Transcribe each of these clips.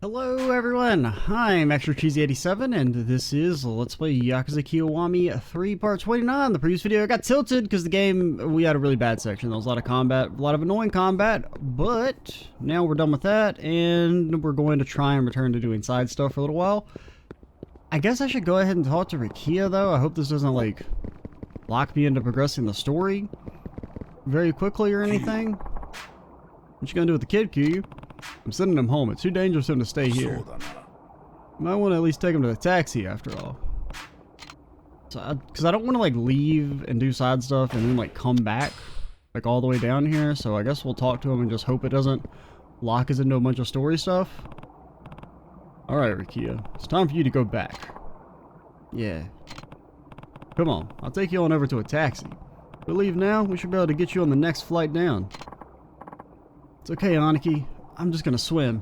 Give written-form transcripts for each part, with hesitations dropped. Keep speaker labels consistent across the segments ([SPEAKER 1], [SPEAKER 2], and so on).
[SPEAKER 1] Hello everyone, I'm Extra Cheesy 87 and this is Let's Play Yakuza Kiwami 3 Part 29. The previous video I got tilted because the game, we had a really bad section. There was a lot of combat, a lot of annoying combat, but now we're done with that and we're going to try and return to doing side stuff for a little while. I guess I should go ahead and talk to Rikia though. I hope this doesn't like lock me into progressing the story very quickly or anything. What you gonna do with the kid, Kiryu? I'm sending him home. It's too dangerous for him to stay here. Might want to at least take him to the taxi after all. So, because I don't want to like leave and do side stuff and then like come back like all the way down here. So I guess we'll talk to him and just hope it doesn't lock us into a bunch of story stuff. All right, Rikia, it's time for you to go back. Yeah. Come on, I'll take you on over to a taxi. If we leave now, we should be able to get you on the next flight down. It's okay, Aniki. I'm just gonna swim.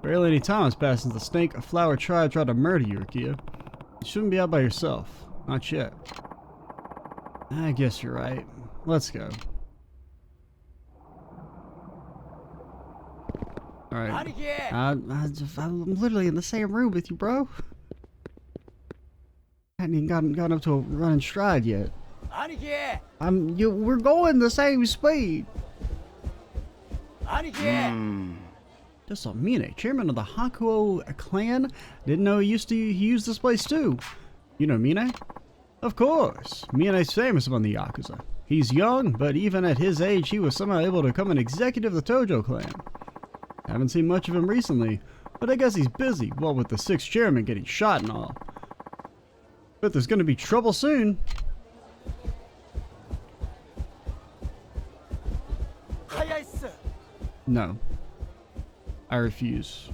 [SPEAKER 1] Barely any time has passed since the snake flower tribe tried to murder you, Rikia. You shouldn't be out by yourself. Not yet. I guess you're right. Let's go. Alright. I'm literally in the same room with you, bro. I hadn't even gotten up to a running stride yet. We're going the same speed. Just saw Mine, chairman of the Hakuo clan. Didn't know he used this place too. You know Mine? Of course. Mine's famous among the Yakuza. He's young, but even at his age, he was somehow able to become an executive of the Tojo clan. Haven't seen much of him recently, but I guess he's busy, what with the 6th chairman getting shot and all. Bet there's gonna be trouble soon. No. I refuse.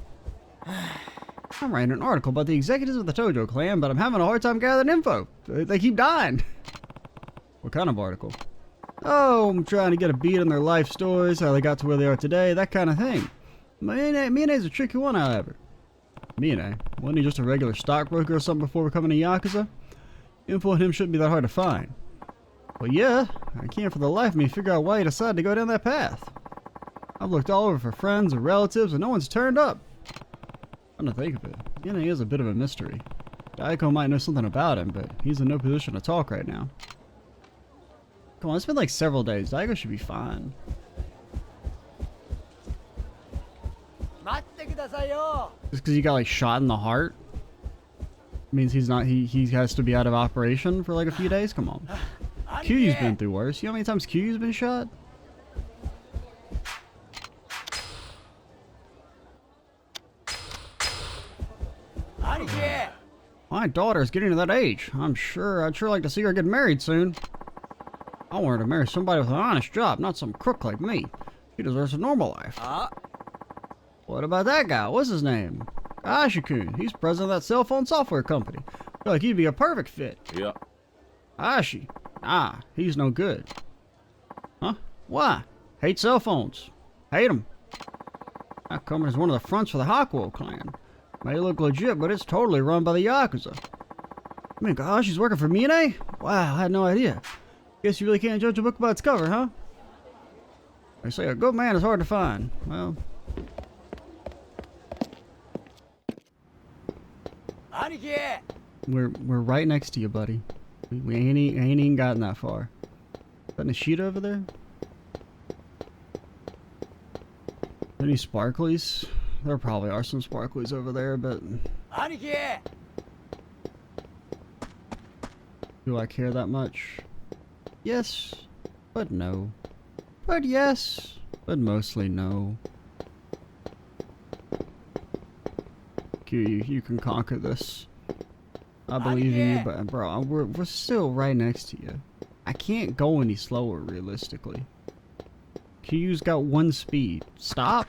[SPEAKER 1] I'm writing an article about the executives of the Tojo clan, but I'm having a hard time gathering info. They keep dying. What kind of article? Oh, I'm trying to get a beat on their life stories, how they got to where they are today, that kind of thing. Mine's a tricky one, however. Mine? Wasn't he just a regular stockbroker or something before becoming a Yakuza? Info on him shouldn't be that hard to find. Well, yeah, I can't for the life of me figure out why he decided to go down that path. I've looked all over for friends or relatives and no one's turned up. Come to think of it, Mine is a bit of a mystery. Daiko might know something about him, but he's in no position to talk right now. Come on, it's been like several days. Daiko should be fine. Just because he got like shot in the heart means he's not. He has to be out of operation for like a few days. Come on. Kiryu's been through worse. You know how many times Kiryu's been shot? My daughter's getting to that age. I'd sure like to see her get married soon. I want her to marry somebody with an honest job, not some crook like me. She deserves a normal life. What about that guy? What's his name? Ashikun. He's president of that cell phone software company. I feel like he'd be a perfect fit.
[SPEAKER 2] Yeah.
[SPEAKER 1] Ashi. Ah, he's no good. Huh? Why? Hate cell phones. Hate them. That company's one of the fronts for the Hakuo clan. May look legit, but it's totally run by the Yakuza. I mean, gosh, he's working for Mine? Wow, I had no idea. Guess you really can't judge a book by its cover, huh? They say a good man is hard to find. Well... We're right next to you, buddy. We ain't even gotten that far. Is that Nishida over there? Any sparklies? There probably are some sparklies over there, but... Do I care that much? Yes, but no. But yes, but mostly no. You can conquer this. I believe in you, but bro, we're still right next to you. I can't go any slower, realistically. Kiryu's got 1 speed. Stop!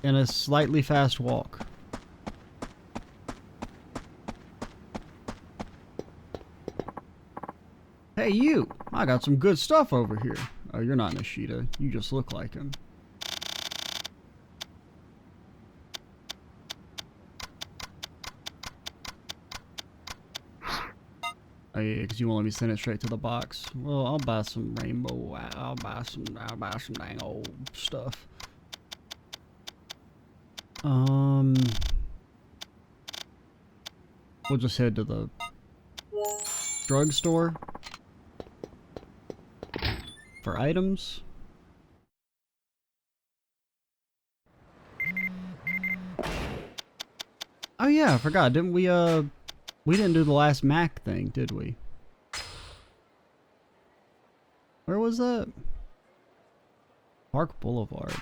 [SPEAKER 1] And a slightly fast walk. Hey you! I got some good stuff over here. Oh, you're not Nishida. You just look like him. Oh yeah, because you won't let me send it straight to the box. Well, I'll buy some rainbow. I'll buy some dang old stuff. We'll just head to the drugstore for items. Oh yeah, I forgot. Didn't we didn't do the last Mac thing, did we? Where was that? Park Boulevard.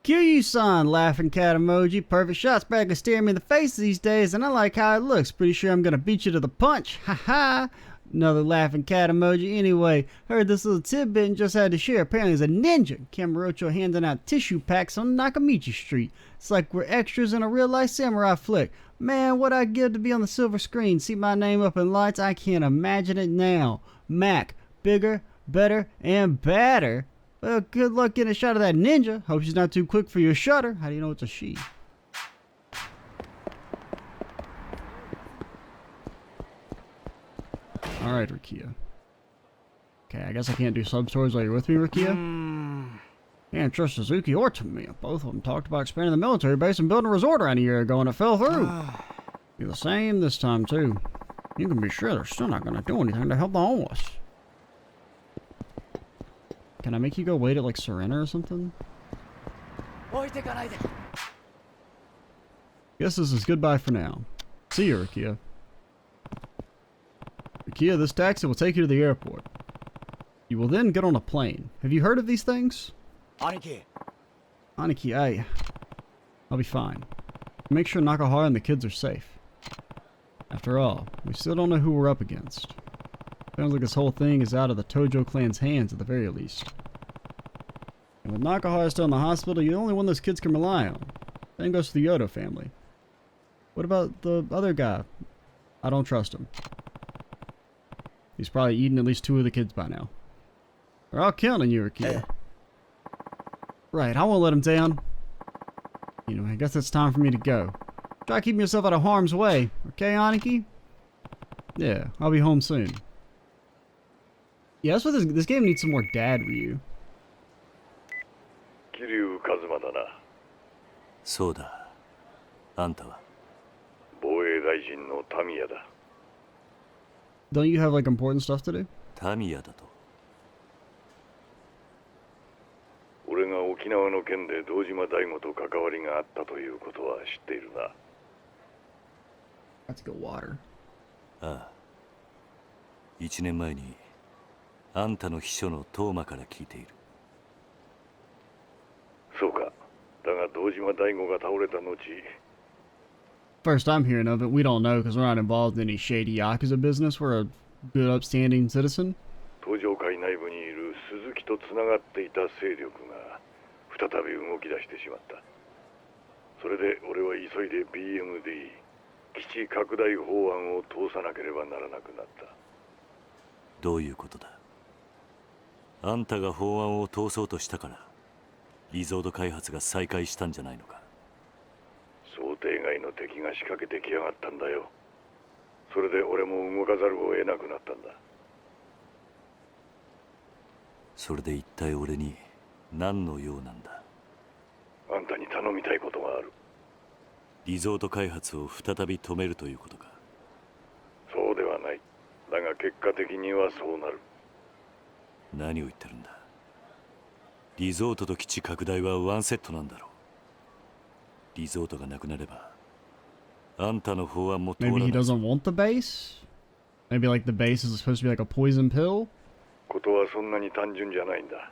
[SPEAKER 1] Kiryu-san, laughing cat emoji. Perfect shots back and staring me in the face these days, and I like how it looks. Pretty sure I'm gonna beat you to the punch. Haha. Another laughing cat emoji. Anyway, heard this little tidbit and just had to share. Apparently he's a ninja. Kamurocho handing out tissue packs on Nakamichi Street. It's like we're extras in a real-life samurai flick. Man, what I'd give to be on the silver screen. See my name up in lights? I can't imagine it now. Mac. Bigger, better, and badder. Well, good luck getting a shot of that ninja. Hope she's not too quick for your shutter. How do you know it's a she? Alright, Rukia. Okay, I guess I can't do substories while you're with me, Rukia. Can't trust Suzuki or Tamiya. Both of them talked about expanding the military base and building a resort around a year ago, and it fell through. Be the same this time, too. You can be sure they're still not going to do anything to help the homeless. Can I make you go wait at, like, Serena or something? Guess this is goodbye for now. See you, Rukia. Rukia, this taxi will take you to the airport. You will then get on a plane. Have you heard of these things?
[SPEAKER 2] Aniki.
[SPEAKER 1] Aniki, I'll be fine. Make sure Nakahara and the kids are safe. After all, we still don't know who we're up against. Sounds like this whole thing is out of the Tojo clan's hands at the very least. And with Nakahara still in the hospital, you're the only one those kids can rely on. Same goes to the Yodo family. What about the other guy? I don't trust him. He's probably eaten at least 2 of the kids by now. They're all counting you, Rukia. Right, I won't let him down. Anyway, I guess it's time for me to go. Try keeping yourself out of harm's way, okay, Aniki? Yeah, I'll be home soon. Yeah, that's what this game needs some more dad Ryu.
[SPEAKER 3] Kiryu Kazuma だな。
[SPEAKER 2] そうだ。あんたは
[SPEAKER 3] 防衛大臣のタミヤだ。
[SPEAKER 1] Don't you have like important stuff to do?
[SPEAKER 2] タミヤだと。
[SPEAKER 3] 俺が沖縄の件で堂島大吾と関わりがあったということは知っているな。
[SPEAKER 1] Let's go water.
[SPEAKER 2] ああ。1年前にあんたの秘書のトーマから聞いている。
[SPEAKER 3] そうか。だが堂島大吾が倒れた後。
[SPEAKER 1] First I'm hearing of it. We don't know because we're not involved in any shady Yakuza business. We're a good upstanding citizen.
[SPEAKER 3] 東上会内部にいる鈴木とつながっていた勢力が再び動き出してしまった。それで俺は急いで BMD 基地拡大法案を通さなければならなくなった。
[SPEAKER 2] どういうことだ。あんたが法案を通そうとしたからリゾート開発が再開したんじゃないのか。
[SPEAKER 3] 想定外の敵が仕掛けてきやがったんだよ。それで俺も動かざるを得なくなったんだ。
[SPEAKER 2] それで一体俺に何の用なんだ。
[SPEAKER 3] あんたに頼みたいことがある。
[SPEAKER 2] リゾート開発を再び止めるということか。
[SPEAKER 3] そうではない。だが結果的にはそうなる。
[SPEAKER 2] 何を言ってるんだ。リゾートと基地拡大はワンセットなんだろう。リゾートがなくなればあんたの法案も通らない。
[SPEAKER 1] Maybe he doesn't want the base? Maybe like the base is supposed to be like a poison pill?
[SPEAKER 3] ことはそんなに単純じゃないんだ。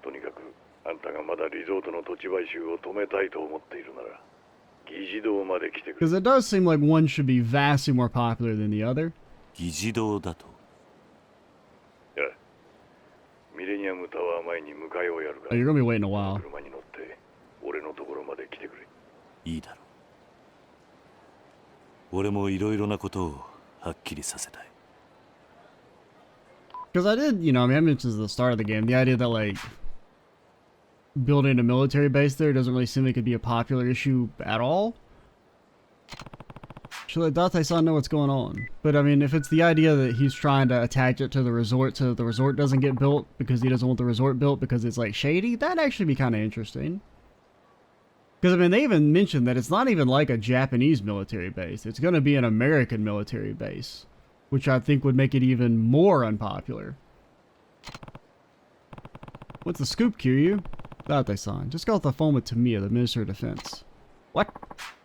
[SPEAKER 3] とにかくあんたがまだリゾートの土地買収を止めたいと思っているなら議事堂まで来てくれ。
[SPEAKER 1] Because it does seem like one should be vastly more popular than the other.
[SPEAKER 2] 議事堂だと。
[SPEAKER 3] いや、ミレニアムタワー前に迎えをやるか
[SPEAKER 1] Oh,
[SPEAKER 3] ら。
[SPEAKER 1] you're gonna be waiting a while.
[SPEAKER 3] 車に乗って俺のところまで来てくれ。
[SPEAKER 2] いいだろう。俺もいろいろなことをはっきりさせたい。
[SPEAKER 1] Because I did, I mean, I mentioned at the start of the game, the idea that, like, building a military base there doesn't really seem like it'd be a popular issue at all. Should let Date-san know what's going on. But, I mean, if it's the idea that he's trying to attach it to the resort so the resort doesn't get built because he doesn't want the resort built because it's, like, shady, that'd actually be kind of interesting. Because, I mean, they even mentioned that it's not even like a Japanese military base. It's going to be an American military base, which I think would make it even more unpopular. What's the scoop, Kiryu? That they signed. Just got off the phone with Tamiya, the Minister of Defense. What?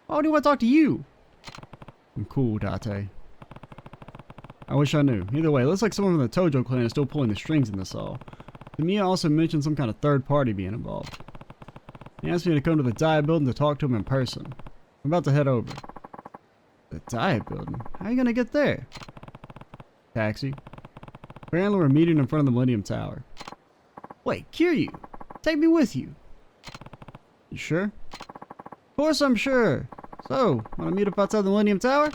[SPEAKER 1] Why do you want to talk to you? I'm cool, Date. I wish I knew. Either way, it looks like someone from the Tojo clan is still pulling the strings in this all. Tamiya also mentioned some kind of third party being involved. He asked me to come to the Diet Building to talk to him in person. I'm about to head over. The Diet Building? How are you gonna get there? Taxi. Apparently we're meeting in front of the Millennium Tower. Wait, Kiryu! Take me with you. You sure? Of course I'm sure. So, wanna meet up outside the Millennium Tower?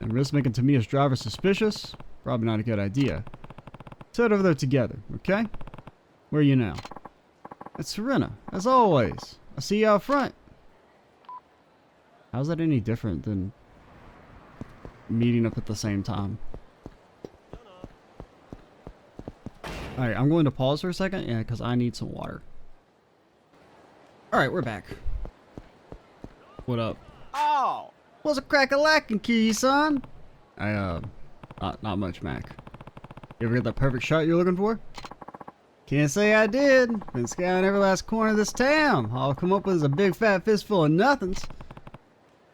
[SPEAKER 1] And risk making Tamiya's driver suspicious? Probably not a good idea. Let's head over there together, okay? Where are you now? At Serena, as always. I'll see you out front. How's that any different than meeting up at the same time? Alright, I'm going to pause for a second, yeah, because I need some water. Alright, we're back. What up?
[SPEAKER 4] Oh!
[SPEAKER 1] What's a crack-a-lackin', Kiryu-san? Not much, Mac. You ever get that perfect shot you're looking for? Can't say I did. Been scouting every last corner of this town. All I'll come up with is a big fat fistful of nothings.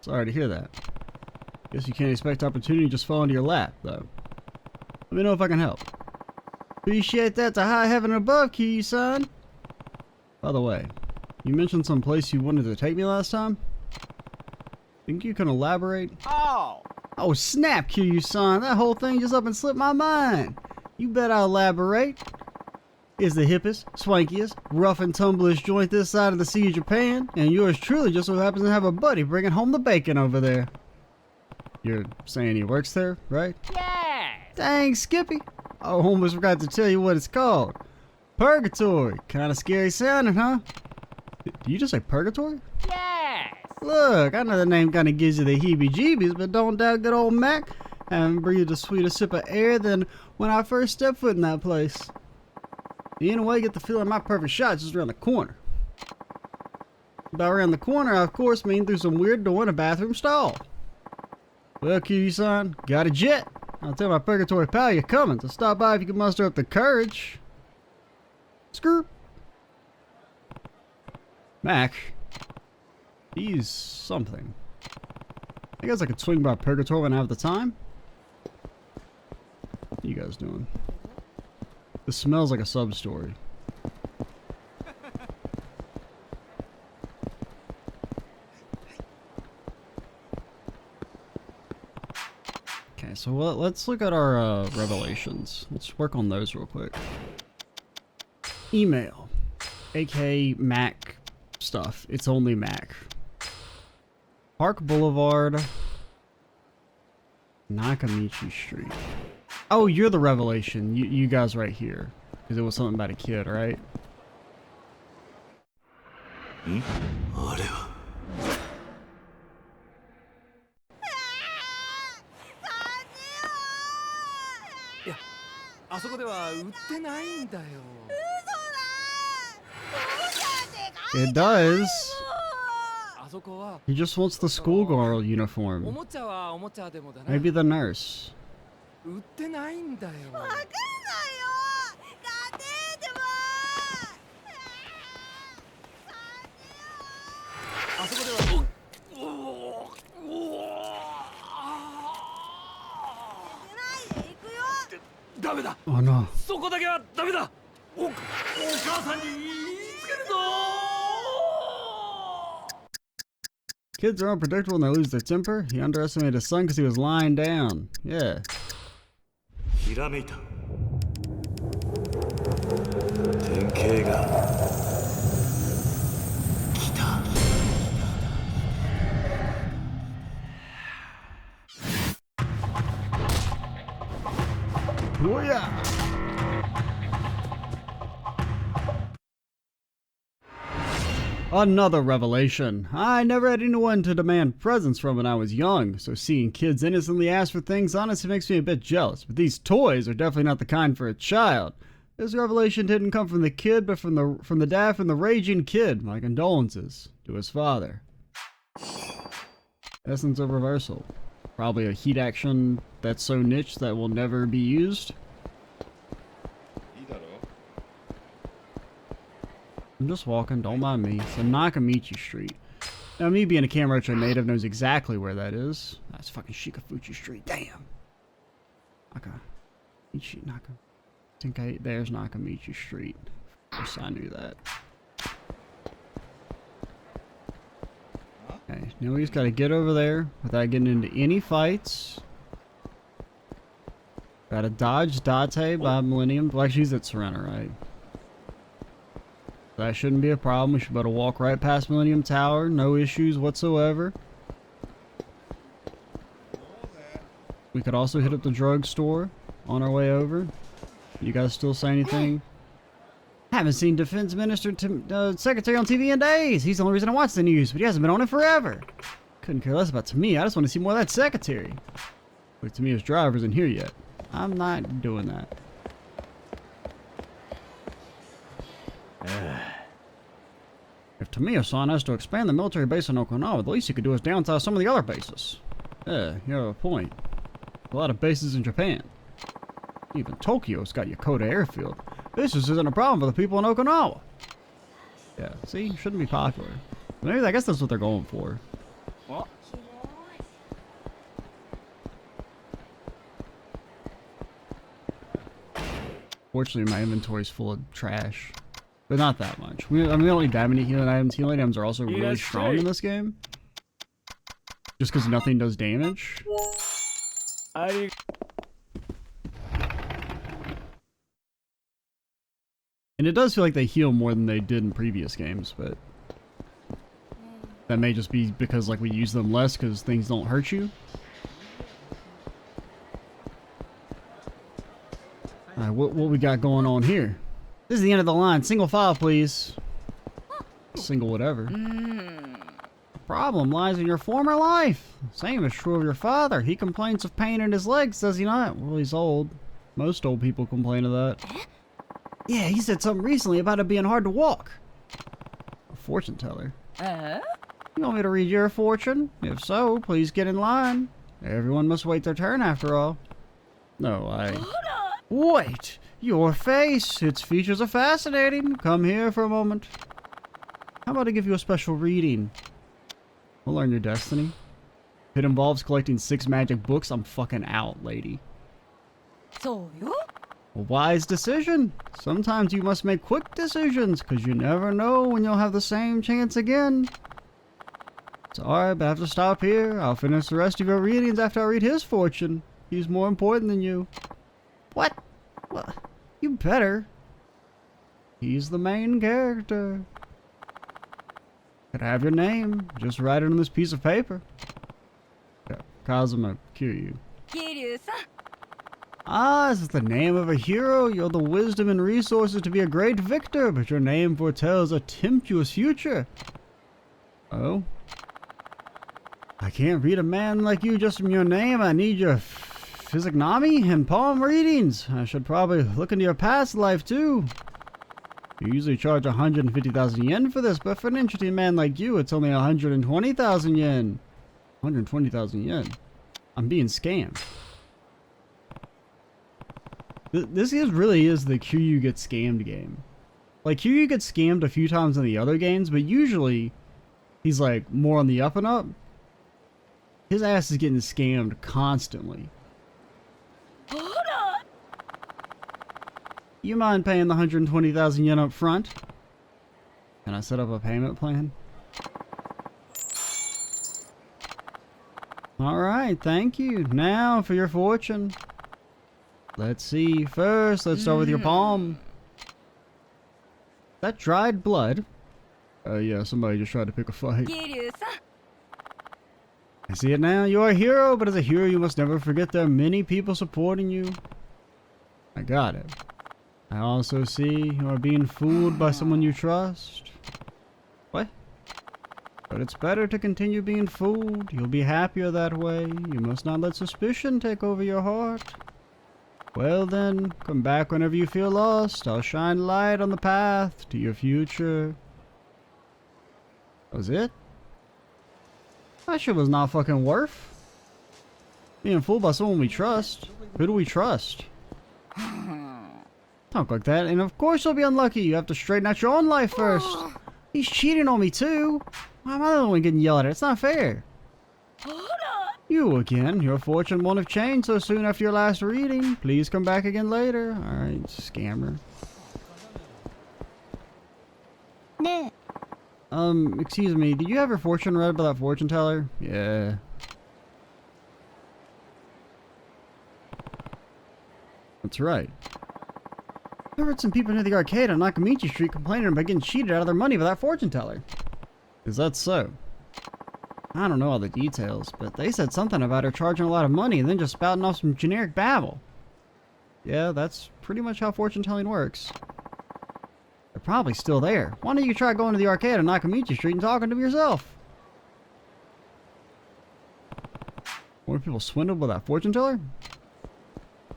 [SPEAKER 1] Sorry to hear that. Guess you can't expect opportunity to just fall into your lap, though. Let me know if I can help. Appreciate that to high heaven above, Kiryu-san. By the way, you mentioned some place you wanted to take me last time? Think you can elaborate?
[SPEAKER 4] Oh!
[SPEAKER 1] Oh snap, Kiryu-san. That whole thing just up and slipped my mind. You bet I'll elaborate. Is the hippest, swankiest, rough and tumbliest joint this side of the Sea of Japan, and yours truly just so happens to have a buddy bringing home the bacon over there. You're saying he works there, right?
[SPEAKER 4] Yeah!
[SPEAKER 1] Dang, Skippy. I almost forgot to tell you what it's called. Purgatory. Kinda scary sounding, huh? Did you just say purgatory?
[SPEAKER 4] Yes!
[SPEAKER 1] Look, I know the name kinda gives you the heebie-jeebies, but don't doubt good old Mac. Haven't breathed a sweeter sip of air than when I first stepped foot in that place. Anyway, I get the feeling my perfect shot just around the corner. By around the corner, I of course mean through some weird door in a bathroom stall. Well, Kiryu-san, got a jet. I'll tell my purgatory pal you're coming, so stop by if you can muster up the courage. Skirt. Mac. He's something. I guess I could swing by purgatory when I have the time. What are you guys doing? This smells like a sub-story. Okay, so let's look at our revelations. Let's work on those real quick. Email. aka Mac stuff. It's only Mac. Park Boulevard. Nakamichi Street. Oh, you're the revelation. You guys right here. Because it was something about a kid, right?
[SPEAKER 2] Hmm?
[SPEAKER 4] いや、あそこでは売ってないんだよ。
[SPEAKER 1] It does.
[SPEAKER 4] あそこは
[SPEAKER 1] He just wants the schoolgirl
[SPEAKER 4] お
[SPEAKER 1] uniform.
[SPEAKER 4] もちゃはおもちゃでもだな。
[SPEAKER 1] Maybe the nurse.
[SPEAKER 4] 売ってないんだよ。
[SPEAKER 5] わかんないよ。ガテーでも。
[SPEAKER 4] あそこでは。ダメだ。
[SPEAKER 1] Oh no.
[SPEAKER 4] そこだけはダメだ。お母さんに言いつけるぞ。
[SPEAKER 1] Kids are unpredictable and they lose their temper. He underestimated his son because he was lying down. Yeah.
[SPEAKER 2] ひらめいた。典型が来た。
[SPEAKER 1] Oh yeah. Another revelation. I never had anyone to demand presents from when I was young, so seeing kids innocently ask for things honestly makes me a bit jealous, but these toys are definitely not the kind for a child. This revelation didn't come from the kid, but from the dad from the raging kid. My condolences. to his father. Essence of reversal. Probably a heat action that's so niche that will never be used. I'm just walking, don't mind me. It's a Nakamichi Street. Now, me being a Kamurocho native knows exactly where that is. That's fucking Shikafuchi Street. Damn. Nakamichi, there's Nakamichi Street. Of course I knew that. Okay, now we just gotta get over there without getting into any fights. Gotta dodge Date by Millennium. Well, actually, he's at Serena, right? That shouldn't be a problem. We should be able to walk right past Millennium Tower. No issues whatsoever. We could also hit up the drugstore on our way over. You guys still say anything? Haven't seen Defense Minister Secretary on TV in days. He's the only reason I watch the news, but he hasn't been on it forever. Couldn't care less about Tamiya. I just want to see more of that secretary. But Tamiya's driver isn't here yet. I'm not doing that. If Tamiya-san has to expand the military base in Okinawa, the least he could do is downsize some of the other bases. Yeah, you have a point. A lot of bases in Japan. Even Tokyo's got Yokota Airfield. This just isn't a problem for the people in Okinawa. Yeah, see? Shouldn't be popular. Maybe I guess that's what they're going for.
[SPEAKER 4] What?
[SPEAKER 1] Fortunately, my inventory's full of trash. But not that much. We don't need that many healing items. Healing items are also really strong in this game. Just because nothing does damage. And it does feel like they heal more than they did in previous games, but that may just be because like we use them less because things don't hurt you. Alright, what we got going on here? This is the end of the line. Single file, please. Single whatever. The problem lies in your former life. Same is true of your father. He complains of pain in his legs, does he not? Well, he's old. Most old people complain of that. Yeah, he said something recently about it being hard to walk. A fortune teller. You want me to read your fortune? If so, please get in line. Everyone must wait their turn after all. No, Wait! Your face! Its features are fascinating. Come here for a moment. How about I give you a special reading? We'll learn your destiny. If it involves collecting 6 magic books, I'm fucking out, lady. A wise decision. Sometimes you must make quick decisions, because you never know when you'll have the same chance again. Sorry, but I have to stop here. I'll finish the rest of your readings after I read his fortune. He's more important than you. What? Well, you better. He's the main character. Could I have your name? Just write it on this piece of paper. Kazuma Kiryu.
[SPEAKER 5] Kiryu-san.
[SPEAKER 1] Ah, this is the name of a hero. You're the wisdom and resources to be a great victor, but your name foretells a tempestuous future. Oh? I can't read a man like you just from your name. I need your physiognomy and palm readings. I should probably look into your past life too. You usually charge 150,000 yen for this, but for an interesting man like you, it's only 120,000 yen. 120,000 yen. I'm being scammed. This really is the Kiryu gets scammed game. Like, Kiryu gets scammed a few times in the other games, but usually he's like more on the up and up. His ass is getting scammed constantly. You mind paying the 120,000 yen up front? Can I set up a payment plan? Alright, thank you. Now for your fortune. Let's see. First, let's start with your palm. That dried blood. Yeah, somebody just tried to pick a fight. I see it now. You're a hero, but as a hero, you must never forget there are many people supporting you. I got it. I also see you are being fooled by someone you trust. What? But it's better to continue being fooled. You'll be happier that way. You must not let suspicion take over your heart. Well then, come back whenever you feel lost. I'll shine light on the path to your future. That was it? That shit was not fucking worth being fooled by someone we trust. Who do we trust? Talk like that, and of course you'll be unlucky. You have to straighten out your own life first. He's cheating on me too. Why am I the only one getting yelled at? It's not fair. You again. Your fortune won't have changed so soon after your last reading. Please come back again later. Alright, scammer. Excuse me, did you have your fortune read by that fortune teller? Yeah. That's right. I heard some people near the arcade on Nakamichi Street complaining about getting cheated out of their money by that fortune teller. Is that so? I don't know all the details, but they said something about her charging a lot of money and then just spouting off some generic babble. Yeah, that's pretty much how fortune telling works. They're probably still there. Why don't you try going to the arcade on Nakamichi Street and talking to them yourself? More people swindled by that fortune teller?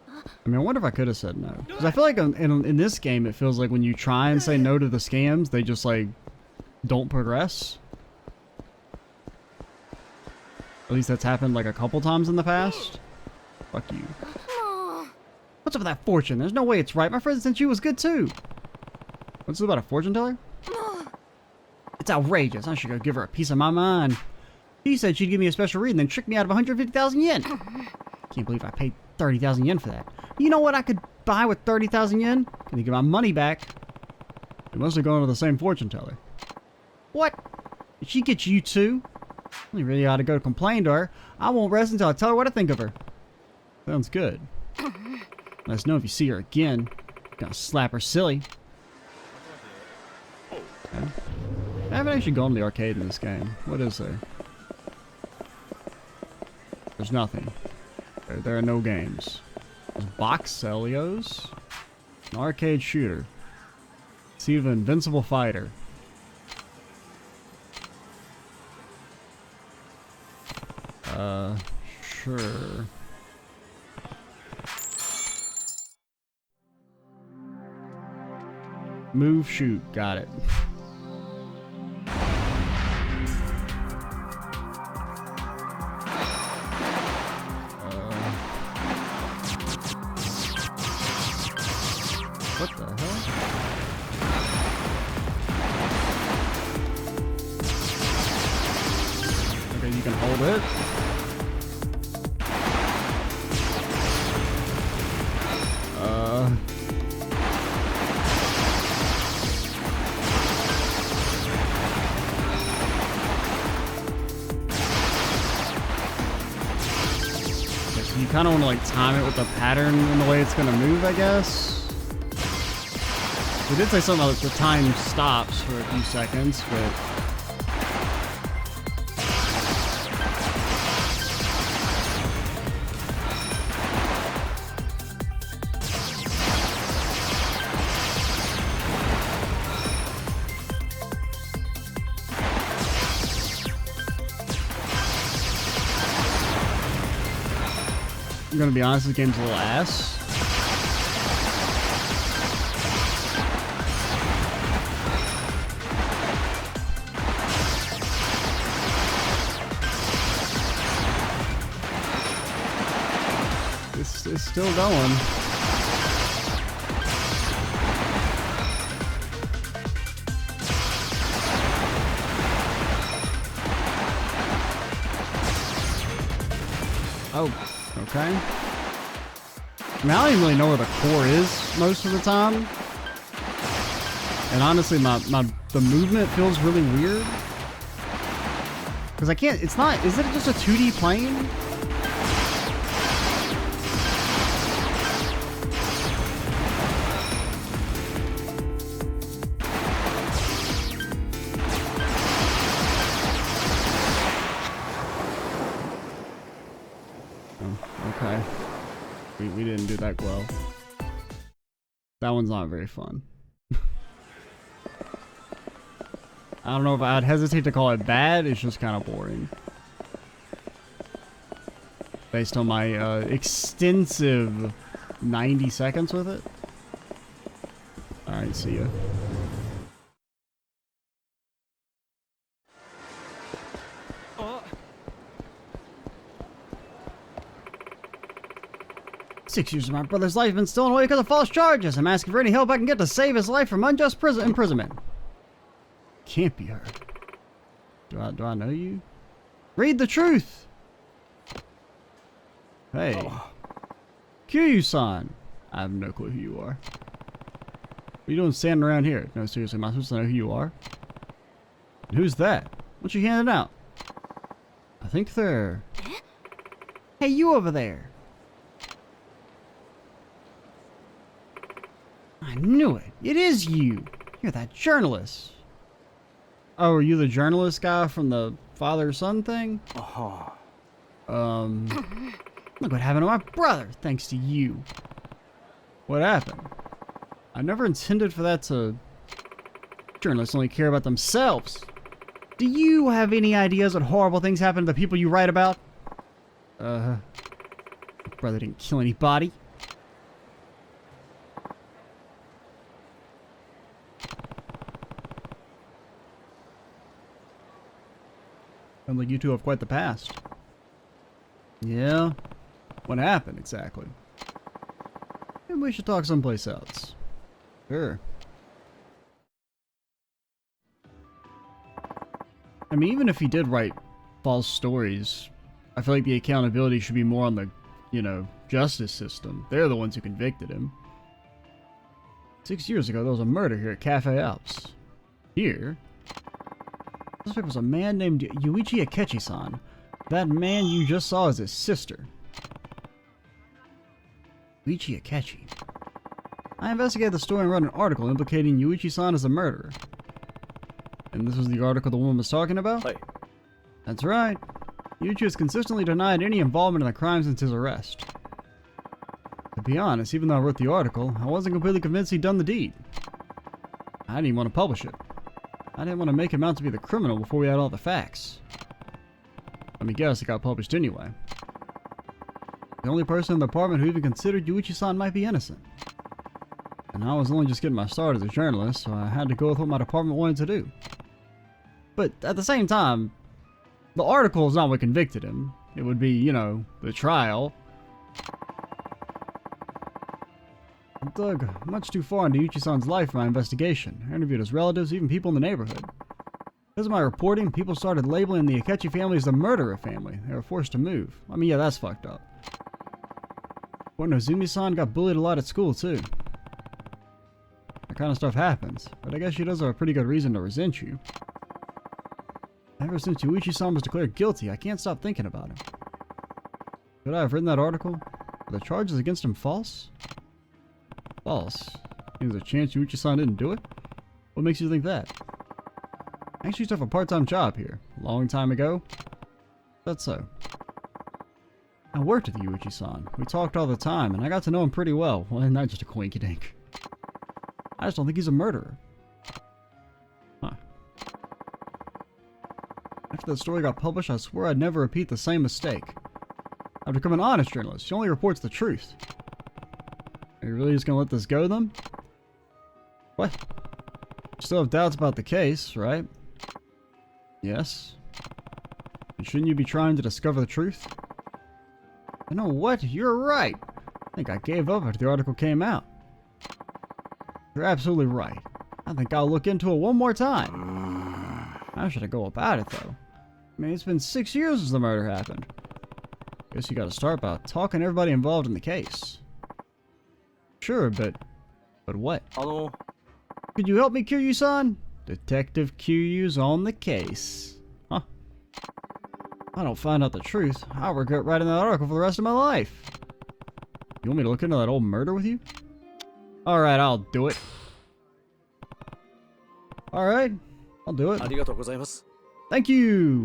[SPEAKER 1] I mean, I wonder if I could have said no. Because I feel like in this game, it feels like when you try and say no to the scams, they just, like, don't progress. At least that's happened, like, a couple times in the past. Fuck you. What's up with that fortune? There's no way it's right. My friend sent you was good, too. What's it about a fortune teller? It's outrageous. I should go give her a piece of my mind. She said she'd give me a special read and then trick me out of 150,000 yen. Can't believe I paid 30,000 yen for that. You know what I could buy with 30,000 yen? Can you get my money back? It must have gone to the same fortune teller. What? Did she get you too? You really ought to go complain to her. I won't rest until I tell her what I think of her. Sounds good. Let us know if you see her again. Gonna slap her silly. Okay. I haven't actually gone to the arcade in this game. What is there? There's nothing. There are no games. There's box Celios. An arcade shooter. Seed of an invincible fighter. Sure. Move, shoot. Got it. What the hell? Okay, you can hold it. You kind of want to like time it with the pattern in the way it's going to move, I guess. We did say something about the time stops for a few seconds, but I'm gonna be honest, this game's a little ass. It's still going. Oh. Okay. I mean, I don't even really know where the core is most of the time. And honestly, the movement feels really weird. Because I can't, it's not, is it just a 2D plane? Okay. We didn't do that well. That one's not very fun. I don't know if I'd hesitate to call it bad, it's just kind of boring. Based on my extensive 90 seconds with it. Alright, see ya. 6 years of my brother's life have been stolen away because of false charges. I'm asking for any help I can get to save his life from unjust imprisonment. Can't be her. Do I know you? Read the truth! Hey. Kiryu-san. I have no clue who you are. What are you doing standing around here? No, seriously, am I supposed to know who you are? And who's that? What you handing out? I think they're... Hey, you over there! I knew it! It is you! You're that journalist! Oh, are you the journalist guy from the father-son thing? Look what happened to my brother, thanks to you. What happened? I never intended for that to... Journalists only care about themselves. Do you have any ideas what horrible things happen to the people you write about? My brother didn't kill anybody. Sounds like you two have quite the past. Yeah? What happened exactly? Maybe we should talk someplace else. Sure. I mean, even if he did write false stories, I feel like the accountability should be more on the, you know, justice system. They're the ones who convicted him. 6 years ago, there was a murder here at Cafe Alps. Here? The suspect was a man named Yuichi Akechi-san. That man you just saw is his sister. Yuichi Akechi. I investigated the story and wrote an article implicating Yuichi-san as a murderer. And this was the article the woman was talking about?
[SPEAKER 4] Hey.
[SPEAKER 1] That's right. Yuichi has consistently denied any involvement in the crime since his arrest. To be honest, even though I wrote the article, I wasn't completely convinced he'd done the deed. I didn't even want to publish it. I didn't want to make him out to be the criminal before we had all the facts. Let me guess, it got published anyway. The only person in the department who even considered Yuichi-san might be innocent. And I was only just getting my start as a journalist, so I had to go with what my department wanted to do. But at the same time, the article is not what convicted him. It would be, you know, the trial. I dug much too far into Yuichi-san's life for my investigation. I interviewed his relatives, even people in the neighborhood. Because of my reporting, people started labeling the Akechi family as the murderer family. They were forced to move. I mean, yeah, that's fucked up. Poor Nozumi-san got bullied a lot at school, too. That kind of stuff happens, but I guess she does have a pretty good reason to resent you. Ever since Yuichi-san was declared guilty, I can't stop thinking about him. Could I have written that article? Are the charges against him false? False? There's a chance Yuichi-san didn't do it? What makes you think that? I actually used to have a part-time job here, a long time ago. That's so. I worked with Yuichi-san. We talked all the time, and I got to know him pretty well. Well, not just a coinky-dink. I just don't think he's a murderer. Huh. After that story got published, I swore I'd never repeat the same mistake. I've become an honest journalist. She only reports the truth. Are you really just gonna let this go, then? What? You still have doubts about the case, right? Yes. And shouldn't you be trying to discover the truth? You know what? You're right. I think I gave up after the article came out. You're absolutely right. I think I'll look into it one more time. How should I go about it, though? I mean, it's been 6 years since the murder happened. Guess you gotta start by talking to everybody involved in the case. Sure, but what?
[SPEAKER 4] Hello?
[SPEAKER 1] Could you help me, Kiryu-san? Detective Kiryu's on the case. Huh. If I don't find out the truth, I'll regret writing that article for the rest of my life. You want me to look into that old murder with you? Alright, I'll do it. Alright, I'll do it.
[SPEAKER 4] ありがとうございます。
[SPEAKER 1] Thank you!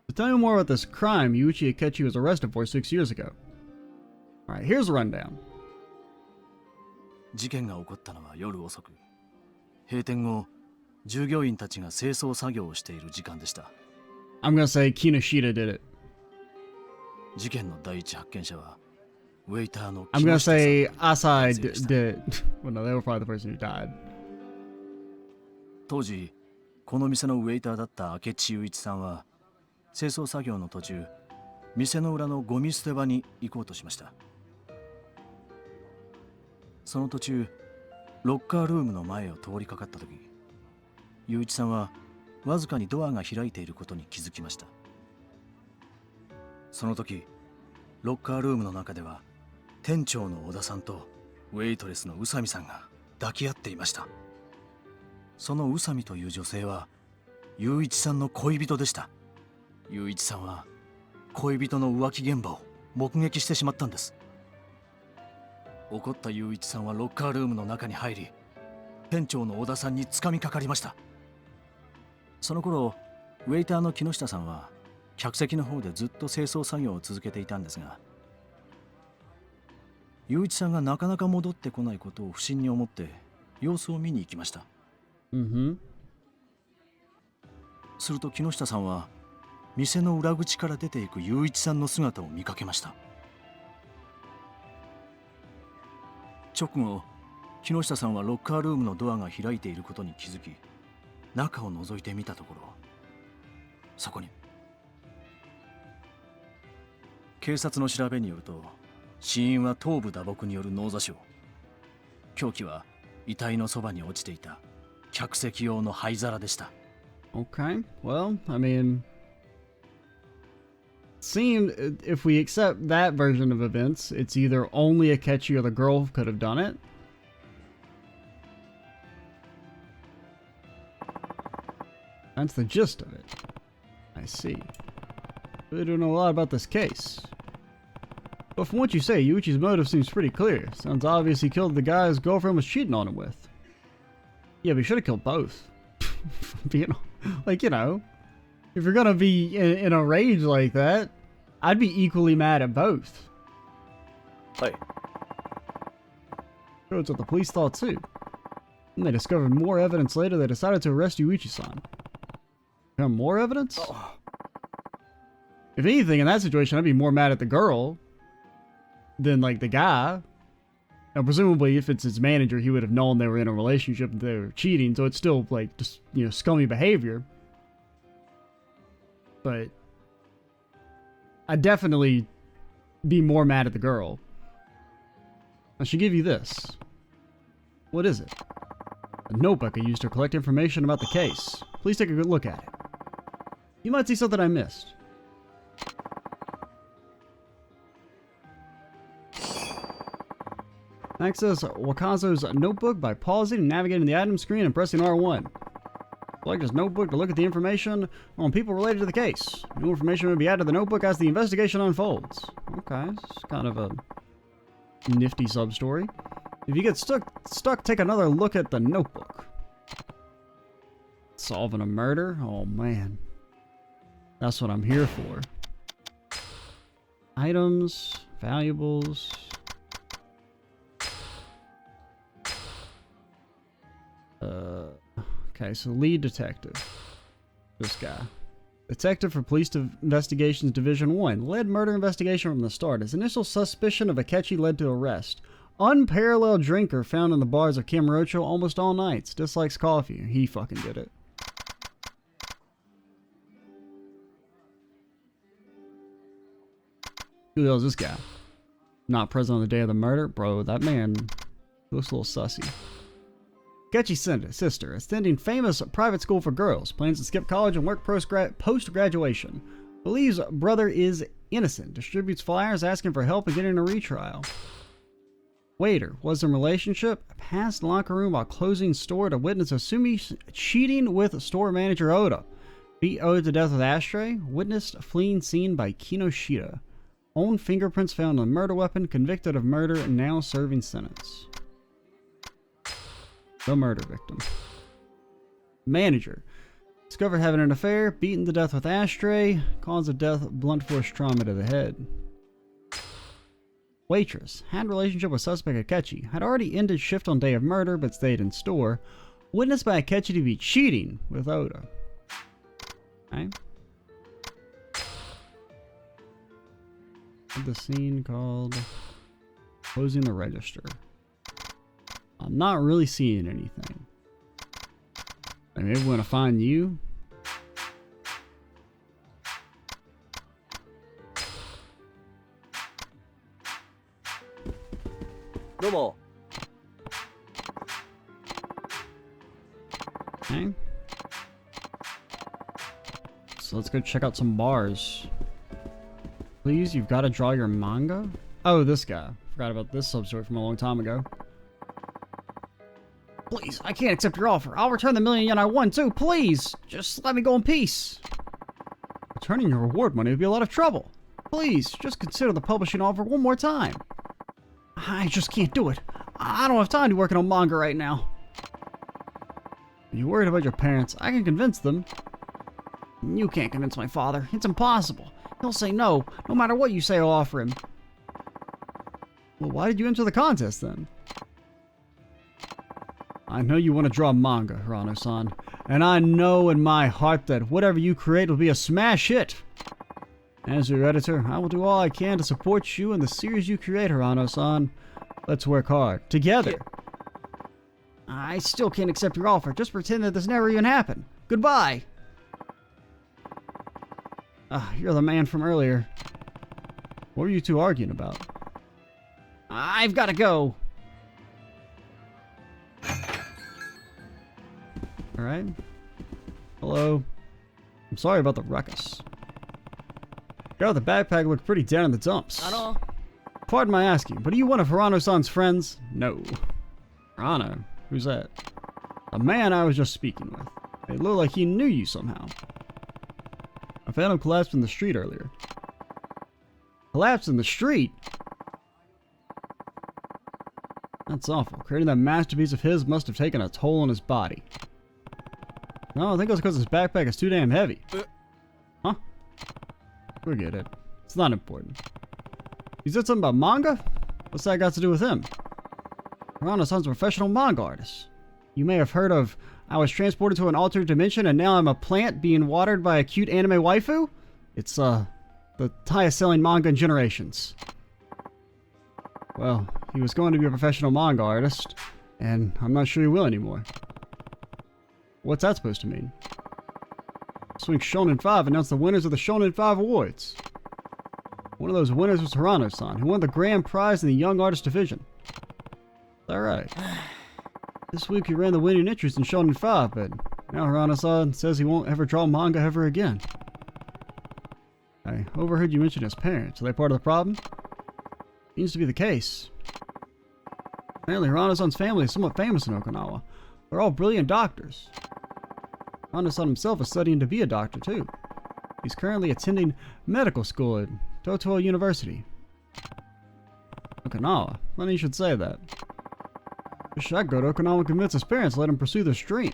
[SPEAKER 1] So tell me more about this crime Yuichi Akechi was arrested for 6 years ago. Alright, here's the rundown.
[SPEAKER 6] 事件が起こったのは夜遅く、閉店後、従業員たちが清掃作業をしている時間でした。
[SPEAKER 1] I'm gonna say Kinoshita did it.
[SPEAKER 6] 事件の第一発見者は、ウェイターの
[SPEAKER 1] I'm gonna
[SPEAKER 6] 木下さん
[SPEAKER 1] say Asai
[SPEAKER 6] でした
[SPEAKER 1] did. Well, no, they were probably the person who died.
[SPEAKER 6] 当時、この店のウェイターだった明智雄一さんは清掃作業の途中、店の裏のゴミ捨て場に行こうとしました。その途中、ロッカールームの前を通りかかった時、雄一さんはわずかにドアが開いていることに気づきました。その時、ロッカールームの中では店長の小田さんとウェイトレスの宇佐美さんが抱き合っていました。その宇佐美という女性は雄一さんの恋人でした。雄一さんは恋人の浮気現場を目撃してしまったんです。怒った雄一さんはロッカールームの中に入り、店長の小田さんに掴みかかりました。その頃ウェイターの木下さんは客席の方でずっと清掃作業を続けていたんですが、雄一さんがなかなか戻ってこないことを不審に思って様子を見に行きました。すると木下さんは店の裏口から出ていく雄一さんの姿を見かけました。直後、木下さんはロッカールームのドアが開いていることに気づき、中を覗いてみたところ、そこに警察の調べによると、死因は頭部打撲による脳挫傷。凶器は遺体のそばに落ちていた客席用の灰皿でした。
[SPEAKER 1] Okay, well, I mean, seemed if we accept that version of events, it's either only Akechi or the girl could have done it. That's the gist of it. I see. We don't know a lot about this case. But from what you say, Yuichi's motive seems pretty clear. Sounds obvious he killed the guy his girlfriend was cheating on him with. Yeah, but he should have killed both. Like, you know, if you're gonna be in a rage like that, I'd be equally mad at both.
[SPEAKER 6] Hey.
[SPEAKER 1] That's what the police thought too. When they discovered more evidence later, they decided to arrest Yuichi-san. More evidence? If anything, in that situation, I'd be more mad at the girl than, like, the guy. Now, presumably, if it's his manager, he would have known they were in a relationship and they were cheating, so it's still, like, just, you know, scummy behavior. But I'd definitely be more mad at the girl. I should give you this. What is it? A notebook I used to collect information about the case. Please take a good look at it. You might see something I missed. Access Wakazo's notebook by pausing and navigating the item screen and pressing R1. Select his notebook to look at the information on people related to the case. New information will be added to the notebook as the investigation unfolds. Okay, it's kind of a nifty sub-story. If you get stuck, take another look at the notebook. Solving a murder? Oh man. That's what I'm here for. Items, valuables. Okay, so lead detective. This guy. Detective for Police Investigations Division 1. Led murder investigation from the start. His initial suspicion of Akechi led to arrest. Unparalleled drinker found in the bars of Kamurocho almost all nights. Dislikes coffee. He fucking did it. Who the hell is this guy? Not present on the day of the murder? Bro, that man looks a little sussy. Akechi's sister, attending famous private school for girls, plans to skip college and work post-graduation. Believes brother is innocent, distributes flyers asking for help in getting a retrial. Waiter, was in relationship, passed locker room while closing store to witness Asumi cheating with store manager Oda. Beat Oda to death with ashtray, witnessed fleeing scene by Kinoshita. Own fingerprints found on murder weapon, convicted of murder and now serving sentence. The murder victim. Manager. Discovered having an affair, beaten to death with ashtray, cause of death, blunt force trauma to the head. Waitress. Had relationship with suspect Akechi. Had already ended shift on day of murder, but stayed in store. Witnessed by Akechi to be cheating with Oda. Okay. The scene called Closing the Register. I'm not really seeing anything. Maybe we want to find you.
[SPEAKER 6] Domo.
[SPEAKER 1] Okay. So let's go check out some bars. Please, you've got to draw your manga? Oh, this guy. Forgot about this substory from a long time ago. Please, I can't accept your offer. I'll return the million yen I won too. Please, just let me go in peace. Returning your reward money would be a lot of trouble. Please, just consider the publishing offer one more time. I just can't do it. I don't have time to be working on manga right now. Are you worried about your parents? I can convince them. You can't convince my father. It's impossible. He'll say no, no matter what you say I'll offer him. Well, why did you enter the contest then? I know you want to draw manga, Hirano-san, and I know in my heart that whatever you create will be a smash hit. As your editor, I will do all I can to support you in the series you create, Hirano-san. Let's work hard. Together. I still can't accept your offer. Just pretend that this never even happened. Goodbye. You're the man from earlier. What were you two arguing about? I've got to go. Alright. Hello. I'm sorry about the ruckus. Yo, the backpack looked pretty down in the dumps. Pardon my asking, but are you one of Hirano-san's friends? No. Hirano? Who's that? A man I was just speaking with. It looked like he knew you somehow. I found him collapsed in the street earlier. Collapsed in the street? That's awful. Creating that masterpiece of his must have taken a toll on his body. No, I think it was because his backpack is too damn heavy. Huh? Forget it. It's not important. You said something about manga? What's that got to do with him? Hirano-san's a professional manga artist. You may have heard of I was transported to an altered dimension and now I'm a plant being watered by a cute anime waifu? It's, the highest selling manga in generations. Well, he was going to be a professional manga artist, and I'm not sure he will anymore. What's that supposed to mean? This week's Shonen 5 announced the winners of the Shonen 5 Awards. One of those winners was Hirano-san, who won the grand prize in the Young Artist Division. Is that right? This week he ran the winning entries in Shonen 5, but now Hirano-san says he won't ever draw manga ever again. I overheard you mention his parents. Are they part of the problem? Seems to be the case. Apparently Hirano-san's family is somewhat famous in Okinawa. They're all brilliant doctors. Hirano-san himself is studying to be a doctor too. He's currently attending medical school at Totowa University. Okinawa? Funny you should say that. Wish I could go to Okinawa and convince his parents to let him pursue this dream.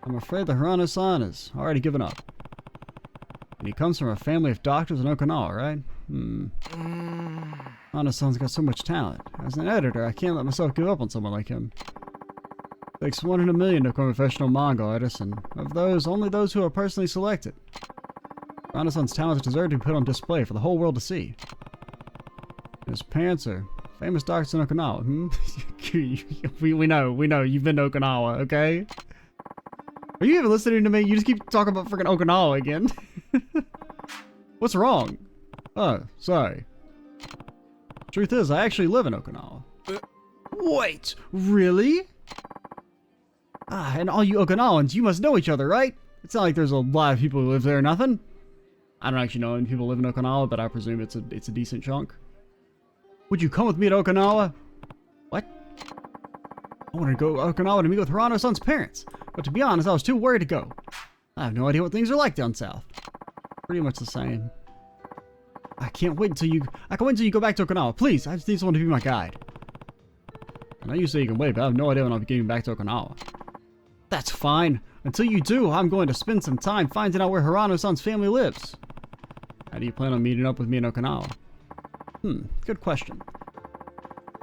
[SPEAKER 1] I'm afraid that Hirano-san has already given up. And he comes from a family of doctors in Okinawa, right? Hirano-san's got so much talent. As an editor, I can't let myself give up on someone like him. It takes 1 in a million to become a professional manga artist, and of those, only those who are personally selected. Hirano-san's talents deserve to be put on display for the whole world to see. And his parents are famous doctors in Okinawa. we know, you've been to Okinawa, okay? Are you even listening to me? You just keep talking about freaking Okinawa again. What's wrong? Oh, sorry. Truth is, I actually live in Okinawa. Wait, really? And all you Okinawans, you must know each other, right? It's not like there's a lot of people who live there or nothing. I don't actually know any people who live in Okinawa, but I presume it's a decent chunk. Would you come with me to Okinawa? What? I wanted to go to Okinawa to meet with Hirano-san's parents, but to be honest, I was too worried to go. I have no idea what things are like down south. Pretty much the same. I can wait until you go back to Okinawa. Please, I just need someone to be my guide. I know you say you can wait, but I have no idea when I'll be getting back to Okinawa. That's fine. Until you do, I'm going to spend some time finding out where Hirano-san's family lives. How do you plan on meeting up with me in Okinawa? Good question.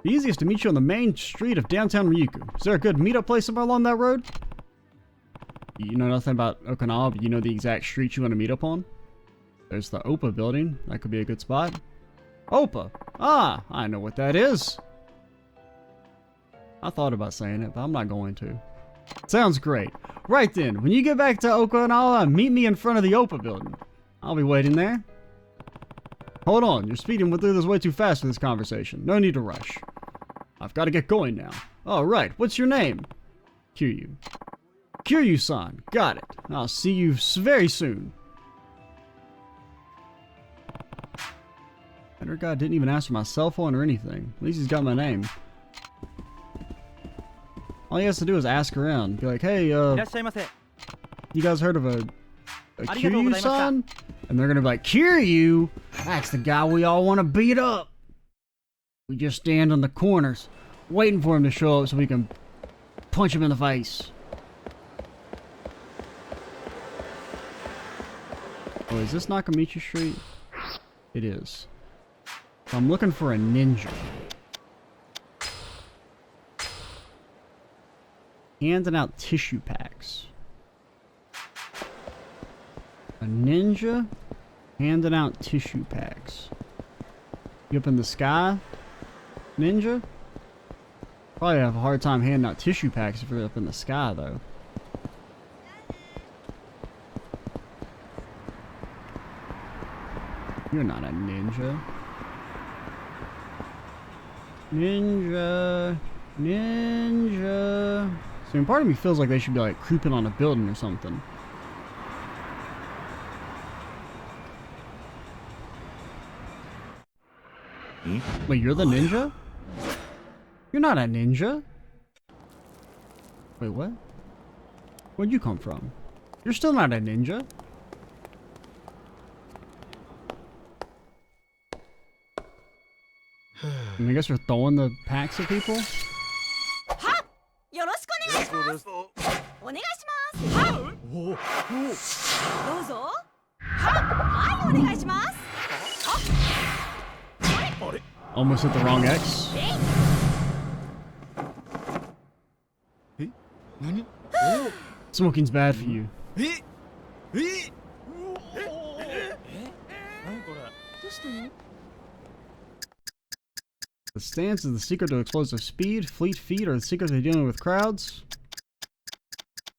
[SPEAKER 1] The easiest to meet you on the main street of downtown Ryukyu. Is there a good meetup place somewhere along that road? You know nothing about Okinawa, but you know the exact street you want to meet up on? There's the Oppa building. That could be a good spot. Oppa! Ah, I know what that is. I thought about saying it, but I'm not going to. Sounds great. Right then, when you get back to Okinawa, meet me in front of the Opa building. I'll be waiting there. Hold on, you're speeding through this way too fast for this conversation. No need to rush. I've got to get going now. All right, what's your name? Kiryu. Kiryu-san, got it. I'll see you very soon. Better God didn't even ask for my cell phone or anything. At least he's got my name. All he has to do is ask around. Be like, hey, you guys heard of a Kiryu-san? And they're gonna be like, Kiryu? That's the guy we all want to beat up. We just stand on the corners, waiting for him to show up so we can punch him in the face. Oh, is this Nakamichi Street? It is. So I'm looking for a ninja. Handing out tissue packs. A ninja handing out tissue packs. You up in the sky, ninja? Probably have a hard time handing out tissue packs if you're up in the sky, though. You're not a ninja. Ninja. Ninja. So part of me feels like they should be like creeping on a building or something. Wait, you're the ninja? You're not a ninja. Wait, what? Where'd you come from? You're still not a ninja. I guess we're throwing the packs at people? Almost hit the wrong X. Smoking's bad for you. The stance is the secret to explosive speed. Fleet feet are the secret to dealing with crowds.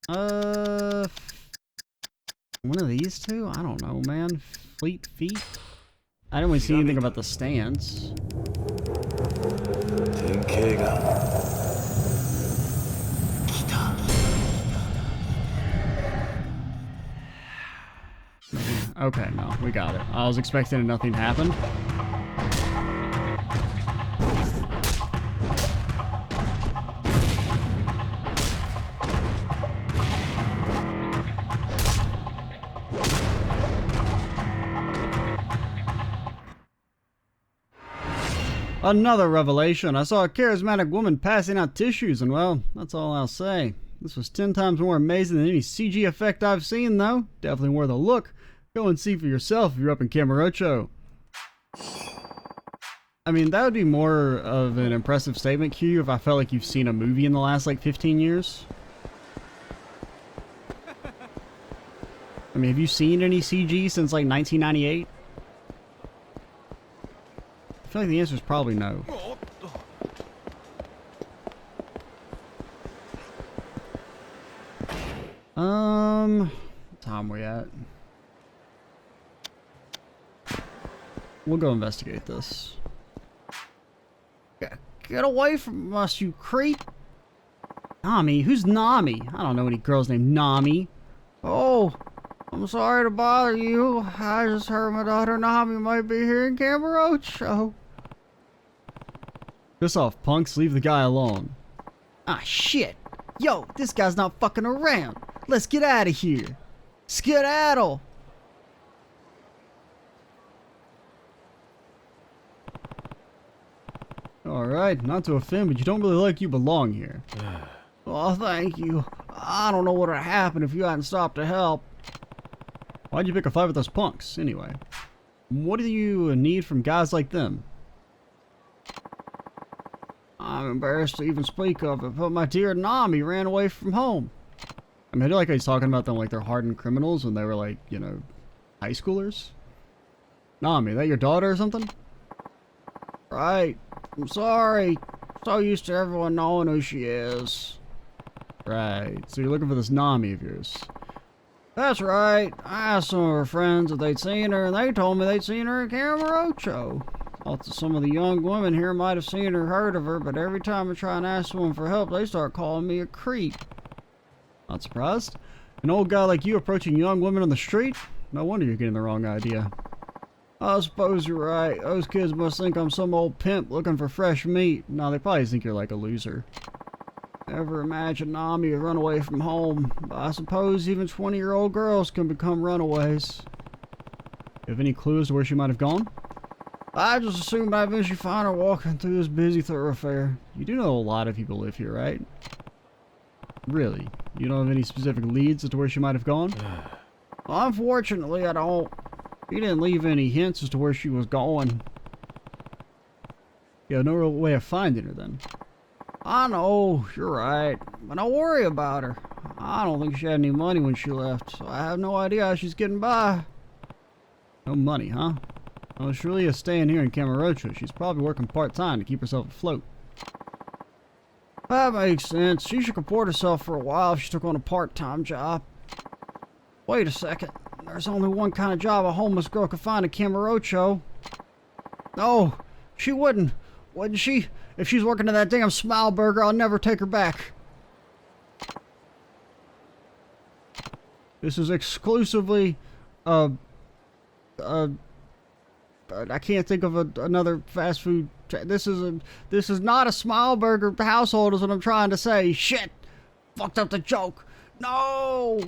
[SPEAKER 1] One of these two? I don't know, man. Fleet feet? I didn't really see anything about the stance. Okay, no, we got it. I was expecting nothing to happen. Another revelation. I saw a charismatic woman passing out tissues, and well, that's all I'll say. This was 10 times more amazing than any CG effect I've seen, though. Definitely worth a look. Go and see for yourself if you're up in Kamurocho. I mean, that would be more of an impressive statement, Q, if I felt like you've seen a movie in the last, like, 15 years. I mean, have you seen any CG since, like, 1998? I feel like the answer is probably no. What time we at? We'll go investigate this. Get away from us, you creep! Nami? Who's Nami? I don't know any girls named Nami. Oh, I'm sorry to bother you. I just heard my daughter Nami might be here in Kamurocho. Piss off, punks. Leave the guy alone. Ah, shit. Yo, this guy's not fucking around. Let's get out of here. Skedaddle! Alright, not to offend, but you don't really like you belong here. Oh, thank you. I don't know what would have happened if you hadn't stopped to help. Why'd you pick a fight with those punks, anyway? What do you need from guys like them? I'm embarrassed to even speak of it, but my dear Nami ran away from home. I mean, I feel like he's talking about them like they're hardened criminals when they were like, you know, high schoolers. Nami, that your daughter or something? Right. I'm sorry. So used to everyone knowing who she is. Right, so you're looking for this Nami of yours. That's right. I asked some of her friends if they'd seen her, and they told me they'd seen her at Kamurocho. Thought that some of the young women here might have seen or heard of her, but every time I try and ask someone for help, they start calling me a creep. Not surprised. An old guy like you approaching young women on the street? No wonder you're getting the wrong idea. I suppose you're right. Those kids must think I'm some old pimp looking for fresh meat. No, they probably think you're like a loser. Never imagined Nami would run away from home, but I suppose even 20-year-old girls can become runaways. You have any clues to where she might have gone? I just assumed I'd eventually find her walking through this busy thoroughfare. You do know a lot of people live here, right? Really? You don't have any specific leads as to where she might have gone? Unfortunately, I don't. He didn't leave any hints as to where she was going. You have no real way of finding her then. I know, you're right, but don't worry about her. I don't think she had any money when she left, so I have no idea how she's getting by. No money, huh? Well, she really is staying here in Kamurocho. She's probably working part-time to keep herself afloat. That makes sense. She should comport herself for a while if she took on a part-time job. Wait a second. There's only one kind of job a homeless girl could find in Kamurocho. No, she wouldn't she? If she's working at that damn Smile Burger, I'll never take her back. This is exclusively, I can't think of another fast food. This is not a Smile Burger household, is what I'm trying to say. Shit, fucked up the joke. No.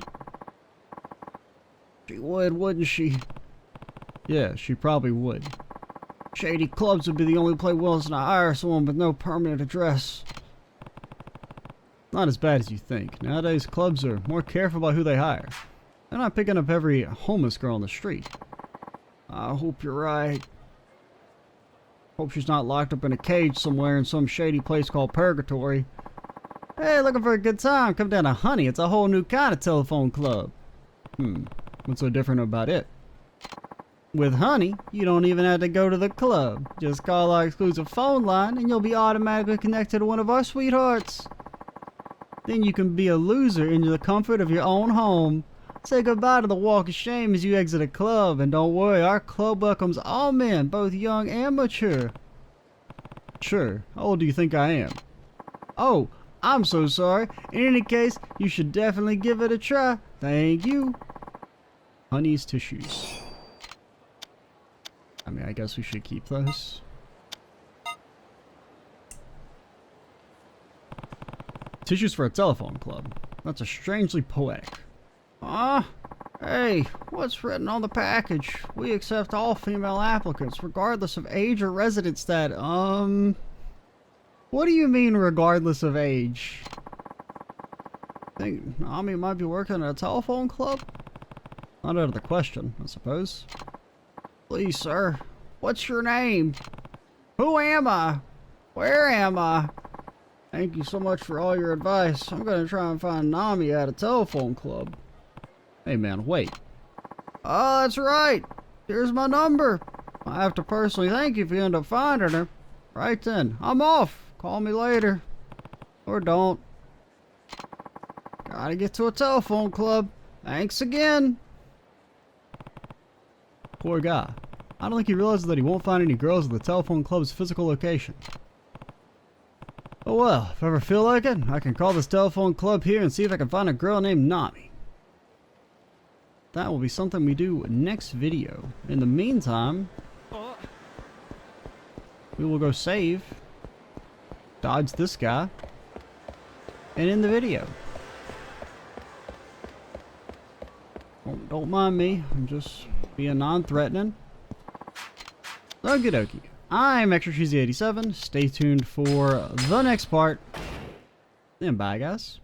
[SPEAKER 1] She would, wouldn't she? Yeah, she probably would. Shady clubs would be the only place willing to hire someone with no permanent address. Not as bad as you think. Nowadays, clubs are more careful about who they hire. They're not picking up every homeless girl on the street. I hope you're right. Hope she's not locked up in a cage somewhere in some shady place called Purgatory. Hey, looking for a good time? Come down to Honey. It's a whole new kind of telephone club. What's so different about it? With Honey, you don't even have to go to the club. Just call our exclusive phone line and you'll be automatically connected to one of our sweethearts. Then you can be a loser in the comfort of your own home. Say goodbye to the walk of shame as you exit a club, and don't worry, our club welcomes all men, both young and mature. Sure, how old do you think I am? Oh, I'm so sorry. In any case, you should definitely give it a try. Thank you. Honey's tissues. I mean, I guess we should keep those. Tissues for a telephone club. That's a strangely poetic. Hey, what's written on the package? We accept all female applicants, regardless of age or residence status. What do you mean, regardless of age? Think Nami might be working at a telephone club? Not out of the question, I suppose. Please, sir, what's your name? Who am I? Where am I? Thank you so much for all your advice. I'm gonna try and find Nami at a telephone club. Hey man, wait. Oh, that's right. Here's my number. I have to personally thank you if you end up finding her. Right then, I'm off. Call me later. Or don't. Gotta get to a telephone club. Thanks again. Poor guy. I don't think he realizes that he won't find any girls at the telephone club's physical location. Oh well, if I ever feel like it, I can call this telephone club here and see if I can find a girl named Nami. That will be something we do next video. In the meantime, we will go save, dodge this guy, and end the video. Don't mind me, I'm just being non-threatening. Okie dokie. I'm Extra Cheesy 87. Stay tuned for the next part. And bye, guys.